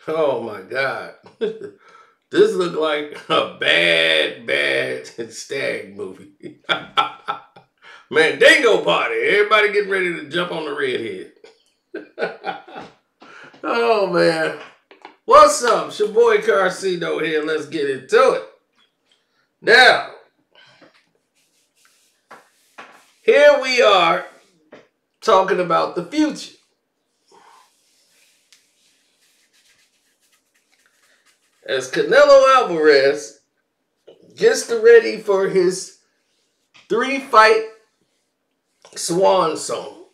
Oh my God. This looked like a bad stag movie. Man, Dingo Party. Everybody getting ready to jump on the redhead. Oh man. What's up? It's your boy Carcino here. Let's get into it. Now, here we are talking about the future. As Canelo Alvarez gets ready for his 3-fight swan song.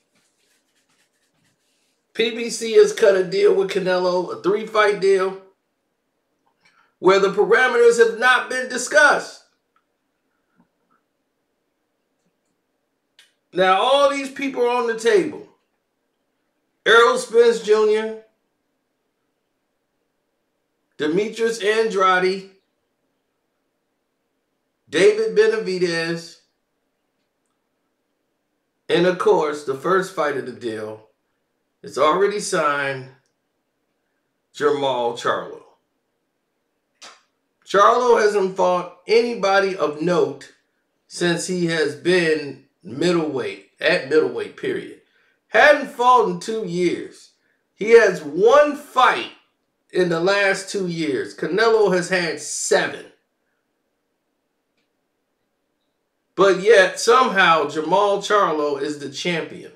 PBC has cut a deal with Canelo, a 3-fight deal, where the parameters have not been discussed. Now, all these people are on the table. Errol Spence Jr., Demetrius Andrade, David Benavidez, and of course, the first fight of the deal, it's already signed, Jermall Charlo. Charlo hasn't fought anybody of note since he has been middleweight, period. Hadn't fought in 2 years. He has 1 fight in the last 2 years. Canelo has had 7. But yet, somehow, Jermall Charlo is the champion.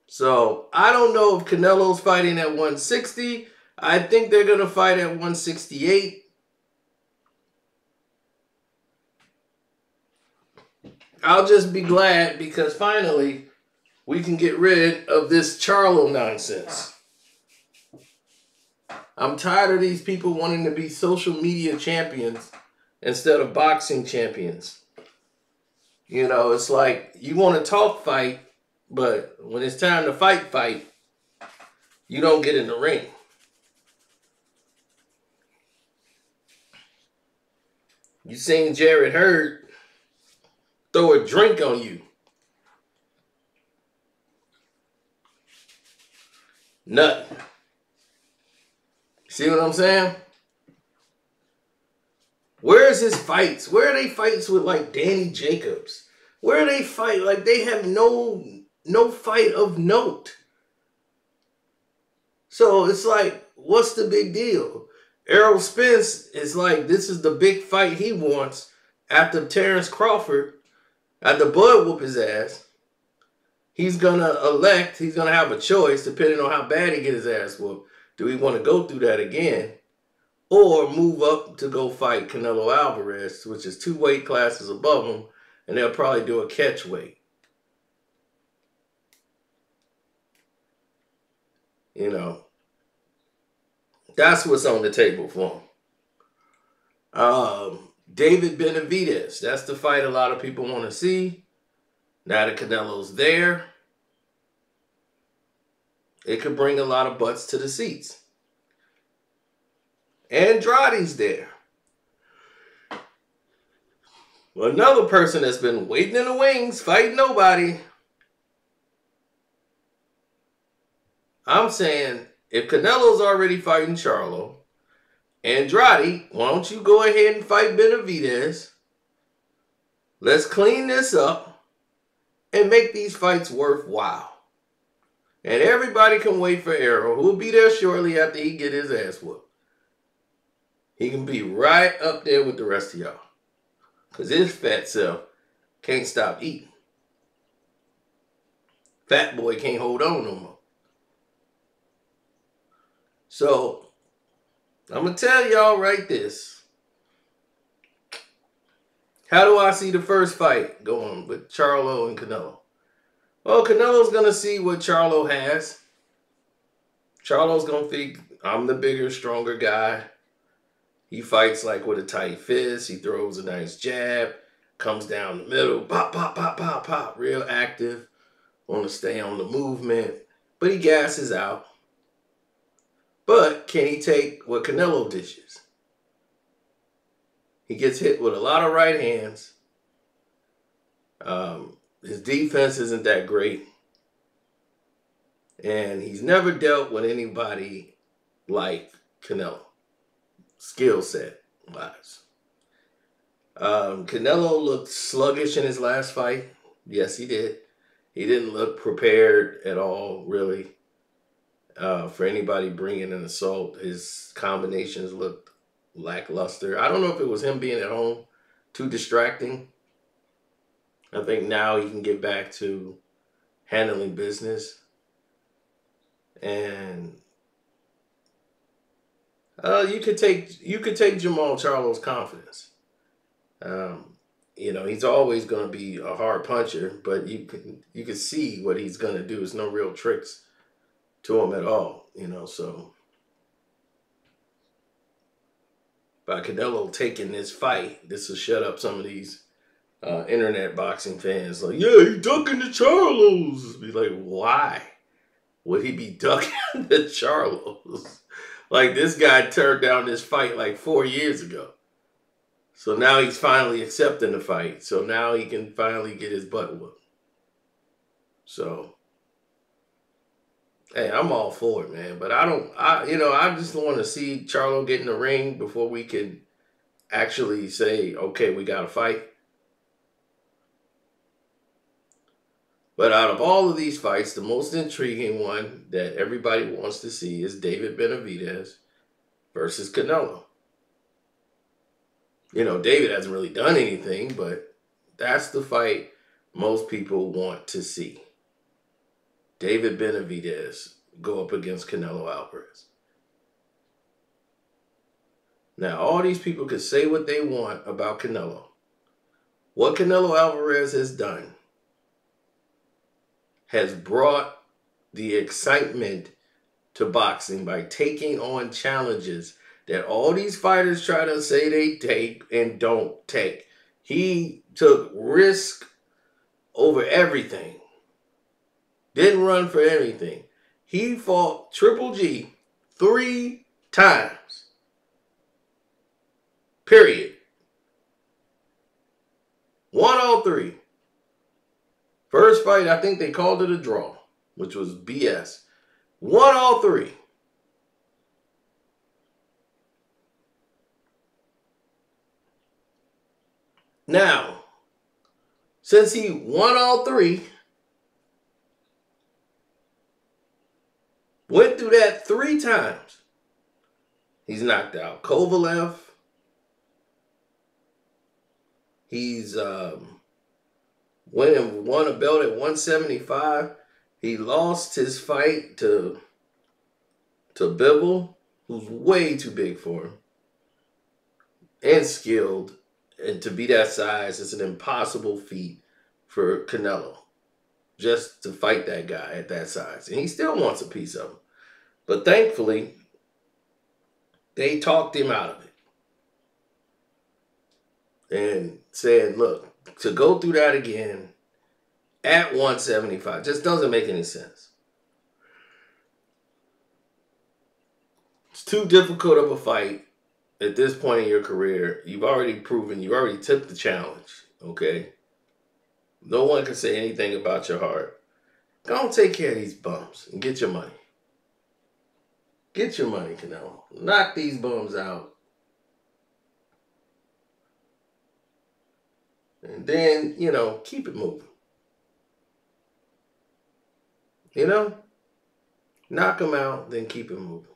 So, I don't know if Canelo's fighting at 160. I think they're going to fight at 168. I'll just be glad because finally, we can get rid of this Charlo nonsense. I'm tired of these people wanting to be social media champions instead of boxing champions. You know, it's like you want to talk fight, but when it's time to fight, you don't get in the ring. You seen Jarrett Hurd throw a drink on you. Nothing. See what I'm saying? Where's his fights? Where are they fights with like Danny Jacobs? Where are they fight? Like they have no fight of note. So it's like, what's the big deal? Errol Spence is like, this is the big fight he wants after Terrence Crawford, after Bud whoop his ass. He's going to have a choice depending on how bad he get his ass whooped. Do we want to go through that again? Or move up to go fight Canelo Alvarez, which is 2 weight classes above him, and they'll probably do a catch weight. You know, that's what's on the table for him. David Benavidez, that's the fight a lot of people want to see. Now that Canelo's there, it could bring a lot of butts to the seats. Andrade's there. Another person that's been waiting in the wings, fighting nobody. I'm saying, if Canelo's already fighting Charlo, Andrade, why don't you go ahead and fight Benavidez? Let's clean this up and make these fights worthwhile. And everybody can wait for Errol, who will be there shortly after he get his ass whooped. He can be right up there with the rest of y'all. Because his fat self can't stop eating. Fat boy can't hold on no more. So, I'm going to tell y'all right this. How do I see the first fight going with Charlo and Canelo? Well, Canelo's going to see what Charlo has. Charlo's going to think, I'm the bigger, stronger guy. He fights like with a tight fist. He throws a nice jab. Comes down the middle. Pop, pop, pop, pop, pop. Real active. Want to stay on the movement. But he gasses out. But can he take what Canelo dishes? He gets hit with a lot of right hands. His defense isn't that great. And he's never dealt with anybody like Canelo, skill set wise. Canelo looked sluggish in his last fight. Yes, he did. He didn't look prepared at all, really, for anybody bringing an assault. His combinations looked lackluster. I don't know if it was him being at home too distracting. I think now he can get back to handling business. And you could take Jamal Charlo's confidence. Um, he's always going to be a hard puncher, but you can see what he's going to do. There's no real tricks to him at all. So by Canelo taking this fight, this will shut up some of these internet boxing fans. Like, yeah, he ducking the Charlos. Be like, why would he be ducking the Charlos? Like, this guy turned down this fight like 4 years ago. So now he's finally accepting the fight. So now he can finally get his butt whooped. So, hey, I'm all for it, man. But I just want to see Charlo get in the ring before we can actually say, okay, we got to fight. But out of all of these fights, the most intriguing one that everybody wants to see is David Benavidez versus Canelo. David hasn't really done anything, but that's the fight most people want to see. David Benavidez go up against Canelo Alvarez. Now, all these people can say what they want about Canelo. What Canelo Alvarez has done has brought the excitement to boxing by taking on challenges that all these fighters try to say they take and don't take. He took risk over everything. Didn't run for anything. He fought Triple G 3 times. Period. Won all 3. First fight, I think they called it a draw, which was BS. Won all 3. Now, since he won all 3, went through that 3 times, he's knocked out Kovalev. He's won a belt at 175. He lost his fight to Bivol, who's way too big for him and skilled. And to be that size, it's an impossible feat for Canelo just to fight that guy at that size. And he still wants a piece of him. But thankfully, they talked him out of it. And said, look, to go through that again at 175 just doesn't make any sense. It's too difficult of a fight. At this point in your career, you've already proven, you already took the challenge, okay? No one can say anything about your heart. Go and take care of these bums and get your money. Get your money, Canelo. Knock these bums out. And then, keep it moving. Knock them out, then keep it moving.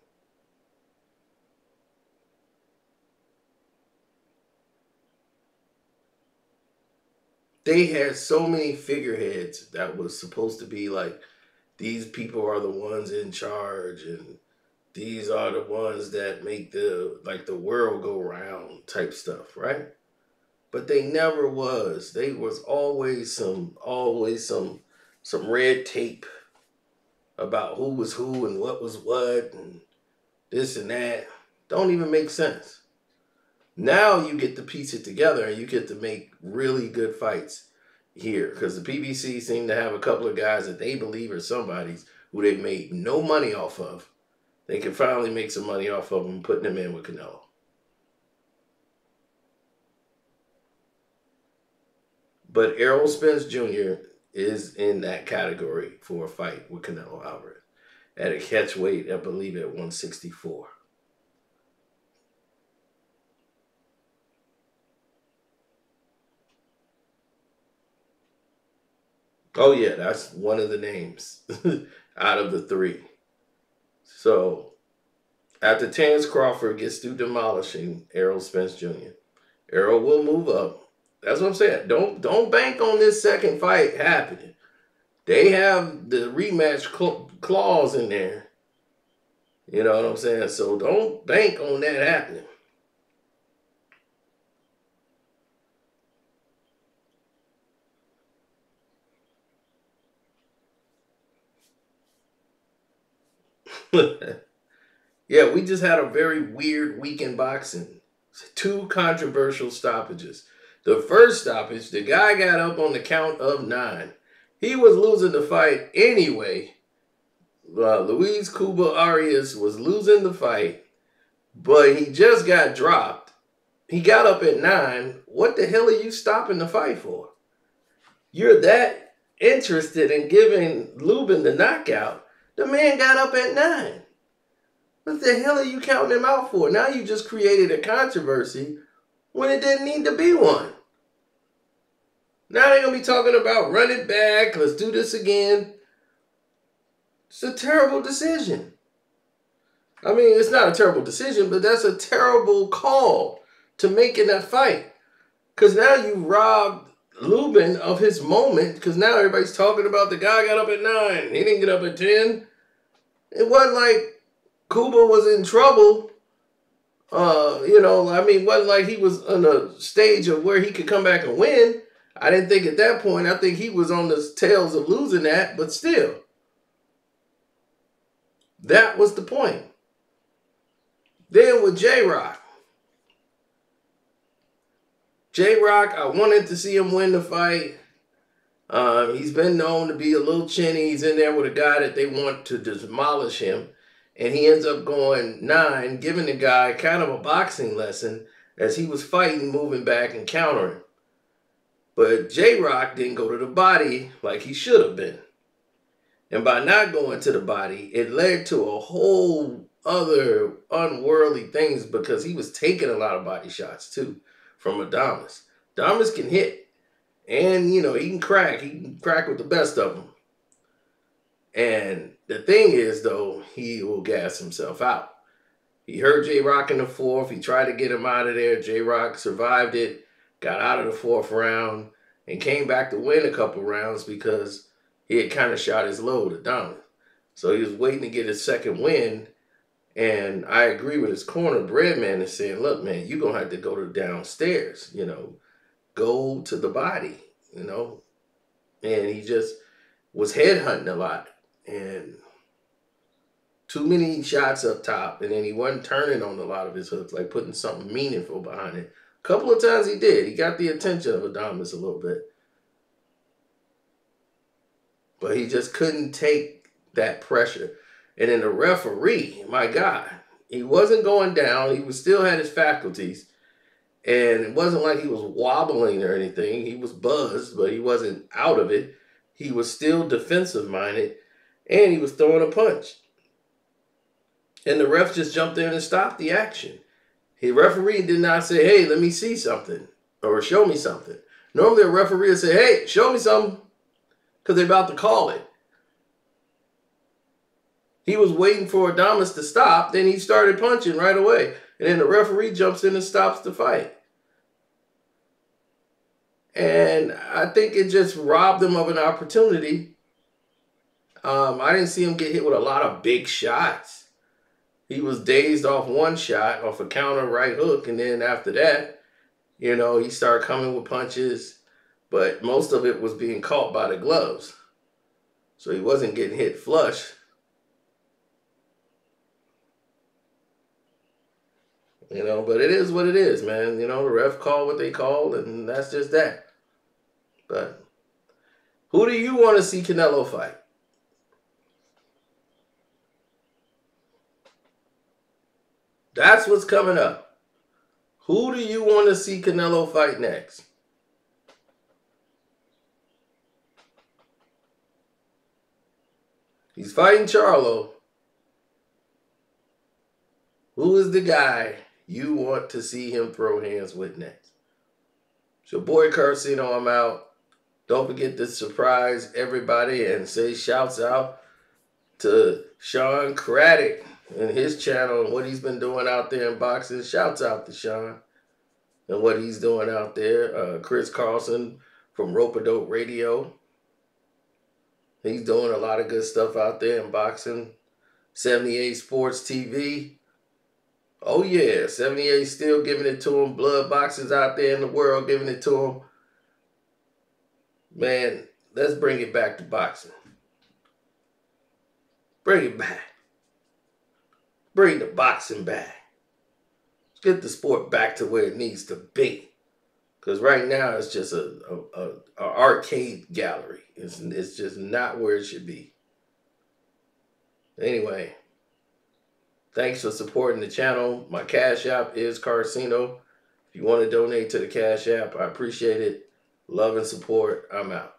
They had so many figureheads that was supposed to be like, these people are the ones in charge and these are the ones that make the world go round type stuff, right? But they never was. They was always some red tape about who was who and what was what and this and that. Don't even make sense. Now you get to piece it together and you get to make really good fights here because the PBC seem to have a couple of guys that they believe are somebody's who they made no money off of. They can finally make some money off of them, putting them in with Canelo. But Errol Spence Jr. is in that category for a fight with Canelo Alvarez. at a catch weight, I believe at 164. Oh yeah, that's one of the names out of the three. So after Terrence Crawford gets through demolishing Errol Spence Jr., Errol will move up. That's what I'm saying. Don't bank on this second fight happening. They have the rematch clause in there. You know what I'm saying? So don't bank on that happening. Yeah, we just had a very weird week in boxing. Two controversial stoppages. The first stoppage, the guy got up on the count of 9. He was losing the fight anyway. Luis Cuba Arias was losing the fight, but he just got dropped. He got up at 9. What the hell are you stopping the fight for? You're that interested in giving Lubin the knockout. The man got up at 9. What the hell are you counting him out for? Now you just created a controversy when it didn't need to be one. Now they're going to be talking about run it back, let's do this again. It's a terrible decision. I mean, it's not a terrible decision, but that's a terrible call to make in that fight. Because now you robbed Lubin of his moment, because now everybody's talking about the guy got up at 9. He didn't get up at 10. It wasn't like Cuba was in trouble. It wasn't like he was on a stage of where he could come back and win. I didn't think at that point. I think he was on the tails of losing that, but still. That was the point. Then with J-Rock. J-Rock, I wanted to see him win the fight. He's been known to be a little chinny. He's in there with a guy that they want to demolish him. And he ends up going 9, giving the guy kind of a boxing lesson as he was fighting, moving back and countering. But J-Rock didn't go to the body like he should have been. And by not going to the body, it led to a whole other unworldly things because he was taking a lot of body shots too from Adames. Adames can hit. And, he can crack. He can crack with the best of them. And the thing is, though, he will gas himself out. He hurt J-Rock in the 4th. He tried to get him out of there. J-Rock survived it, got out of the 4th round, and came back to win a couple rounds because he had kind of shot his load at Adames. So he was waiting to get his second win. And I agree with his corner, Breadman, is saying, look, man, you're going to have to go to downstairs, go to the body, And he just was headhunting a lot. And too many shots up top. And then he wasn't turning on a lot of his hooks, like putting something meaningful behind it. A couple of times he did. He got the attention of Adames a little bit. But he just couldn't take that pressure. And then the referee, my God, he wasn't going down. He still had his faculties. And it wasn't like he was wobbling or anything. He was buzzed, but he wasn't out of it. He was still defensive-minded. And he was throwing a punch. And the ref just jumped in and stopped the action. The referee did not say, hey, let me see something. Or show me something. Normally a referee would say, hey, show me something. Because they're about to call it. He was waiting for Adames to stop. Then he started punching right away. And then the referee jumps in and stops the fight. And I think it just robbed him of an opportunity. I didn't see him get hit with a lot of big shots. He was dazed off one shot, off a counter right hook. And then after that, he started coming with punches. But most of it was being caught by the gloves. So he wasn't getting hit flush. But it is what it is, man. The ref called what they called, and that's just that. But who do you want to see Canelo fight? That's what's coming up. Who do you want to see Canelo fight next? He's fighting Charlo. Who is the guy you want to see him throw hands with next? It's your boy Carcino. I'm out. Don't forget to surprise everybody and say shouts out to Sean Craddock and his channel and what he's been doing out there in boxing. Shouts out to Sean and what he's doing out there. Chris Carlson from Rope-A-Dope Radio. He's doing a lot of good stuff out there in boxing. 78 Sports TV. Oh yeah, 78 still giving it to him. Blood boxers out there in the world giving it to him. Man, let's bring it back to boxing. Bring it back. Bring the boxing back. Let's get the sport back to where it needs to be. Because right now it's just a arcade gallery. It's just not where it should be. Anyway, thanks for supporting the channel. My Cash App is Carcino. If you want to donate to the Cash App, I appreciate it. Love and support. I'm out.